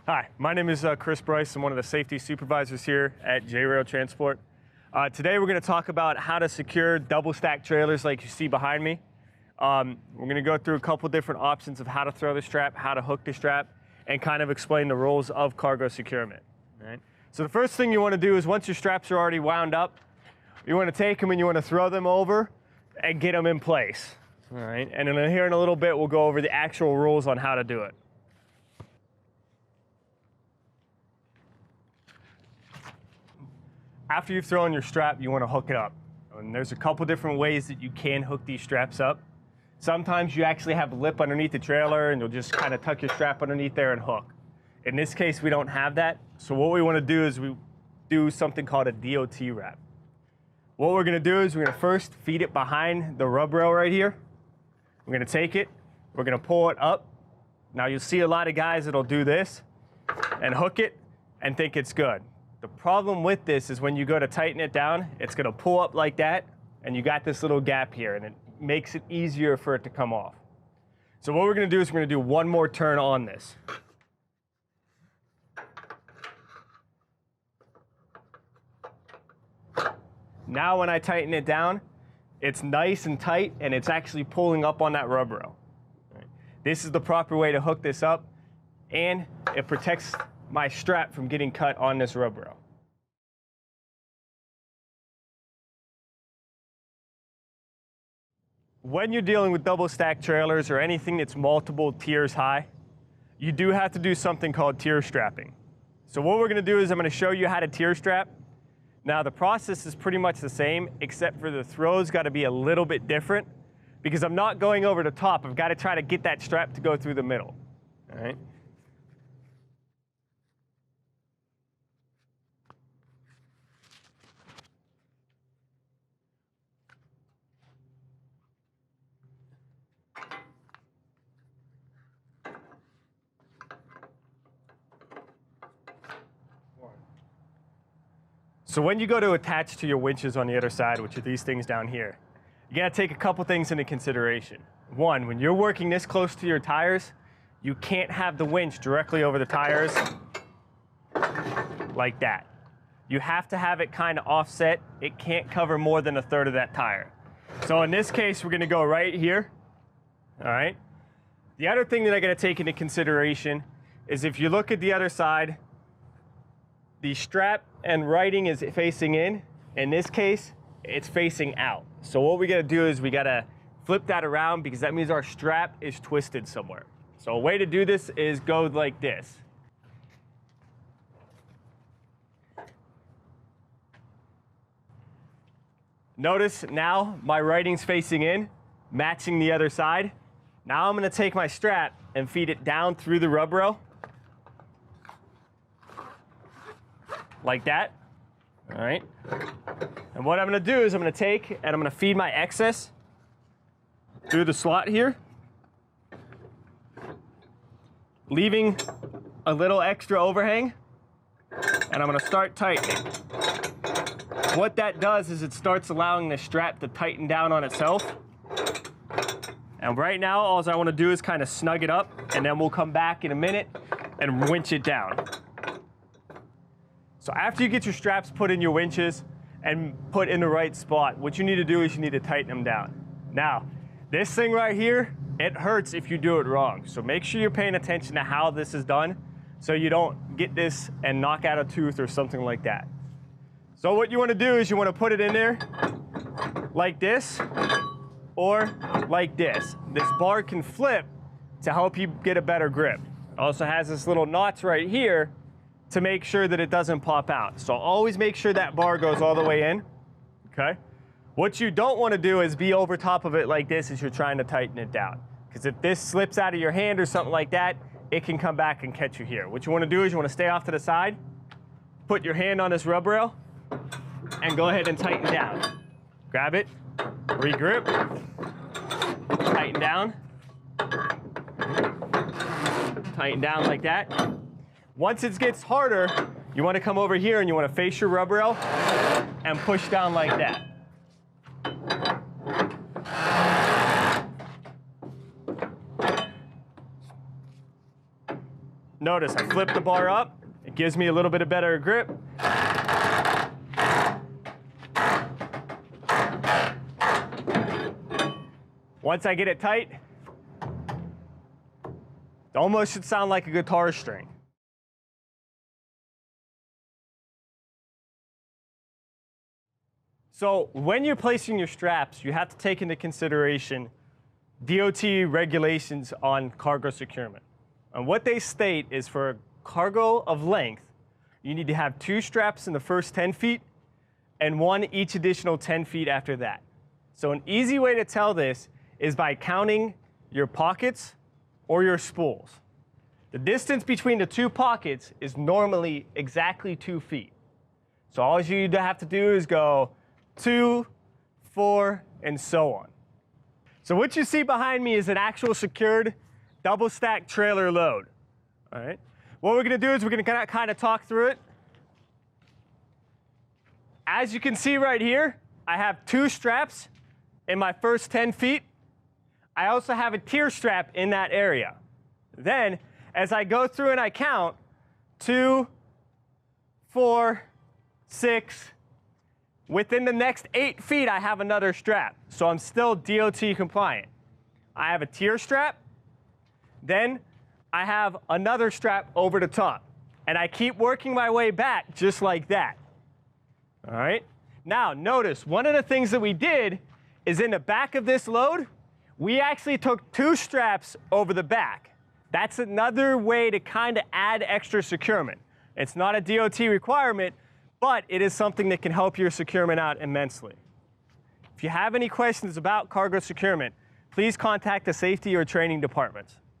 Hi, my name is Brice. I'm one of the safety supervisors here at JRayl Transport. Today we're going to talk about how to secure double stack trailers like you see behind me. We're going to go through a couple different options of how to throw the strap, how to hook the strap, and kind of explain the rules of cargo securement. All right? So the first thing you want to do is once your straps are already wound up, you want to take them and you want to throw them over and get them in place. All right? And then here in a little bit we'll go over the actual rules on how to do it. After you've thrown your strap, you want to hook it up. And there's a couple different ways that you can hook these straps up. Sometimes you actually have a lip underneath the trailer and you'll just kind of tuck your strap underneath there and hook. In this case, we don't have that. So what we want to do is we do something called a DOT wrap. What we're going to do is we're going to first feed it behind the rub rail right here. We're going to take it, we're going to pull it up. Now you'll see a lot of guys that'll do this and hook it and think it's good. The problem with this is when you go to tighten it down, it's going to pull up like that, and you got this little gap here, and it makes it easier for it to come off. So what we're going to do is we're going to do one more turn on this. Now when I tighten it down, it's nice and tight, and it's actually pulling up on that rub rail. This is the proper way to hook this up, and it protects my strap from getting cut on this rub rail. When you're dealing with double stack trailers or anything that's multiple tiers high, you do have to do something called tier strapping. So what we're going to do is I'm going to show you how to tier strap. Now the process is pretty much the same, except for the throw's got to be a little bit different because I'm not going over the top. I've got to try to get that strap to go through the middle. All right? So when you go to attach to your winches on the other side, which are these things down here, you gotta take a couple things into consideration. One, when you're working this close to your tires, you can't have the winch directly over the tires like that. You have to have it kind of offset. It can't cover more than a third of that tire. So in this case, we're gonna go right here, all right? The other thing that I gotta take into consideration is if you look at the other side, the strap and writing is facing in. In this case, it's facing out. So what we gotta do is we gotta flip that around because that means our strap is twisted somewhere. So a way to do this is go like this. Notice now my writing's facing in, matching the other side. Now I'm gonna take my strap and feed it down through the rub rail. Like that, all right? And what I'm gonna do is I'm gonna take and I'm gonna feed my excess through the slot here, leaving a little extra overhang, and I'm gonna start tightening. What that does is it starts allowing the strap to tighten down on itself. And right now, all I wanna do is kind of snug it up, and then we'll come back in a minute and winch it down. So after you get your straps put in your winches and put in the right spot, what you need to do is you need to tighten them down. Now, this thing right here, it hurts if you do it wrong. So make sure you're paying attention to how this is done so you don't get this and knock out a tooth or something like that. So what you want to do is you want to put it in there like this or like this. This bar can flip to help you get a better grip. It also has this little notch right here to make sure that it doesn't pop out. So always make sure that bar goes all the way in, okay? What you don't want to do is be over top of it like this as you're trying to tighten it down. Because if this slips out of your hand or something like that, it can come back and catch you here. What you want to do is you want to stay off to the side, put your hand on this rub rail, and go ahead and tighten down. Grab it, regrip, tighten down like that. Once it gets harder, you want to come over here and you want to face your rub rail and push down like that. Notice I flip the bar up. It gives me a little bit of better grip. Once I get it tight, it almost should sound like a guitar string. So when you're placing your straps, you have to take into consideration DOT regulations on cargo securement. And what they state is for a cargo of length, you need to have 2 straps in the first 10 feet and 1 each additional 10 feet after that. So an easy way to tell this is by counting your pockets or your spools. The distance between the 2 pockets is normally exactly 2 feet. So all you have to do is go 2, 4, and so on. So what you see behind me is an actual secured double stack trailer load. All right. What we're going to do is we're going to kind of talk through it. As you can see right here, I have 2 straps in my first 10 feet. I also have a tier strap in that area. Then, as I go through and I count, 2, 4, 6, within the next 8 feet, I have another strap. So I'm still DOT compliant. I have a tier strap. Then I have another strap over the top. And I keep working my way back just like that. All right? Now, notice, one of the things that we did is in the back of this load, we actually took 2 straps over the back. That's another way to kind of add extra securement. It's not a DOT requirement, but it is something that can help your securement out immensely. If you have any questions about cargo securement, please contact the safety or training departments.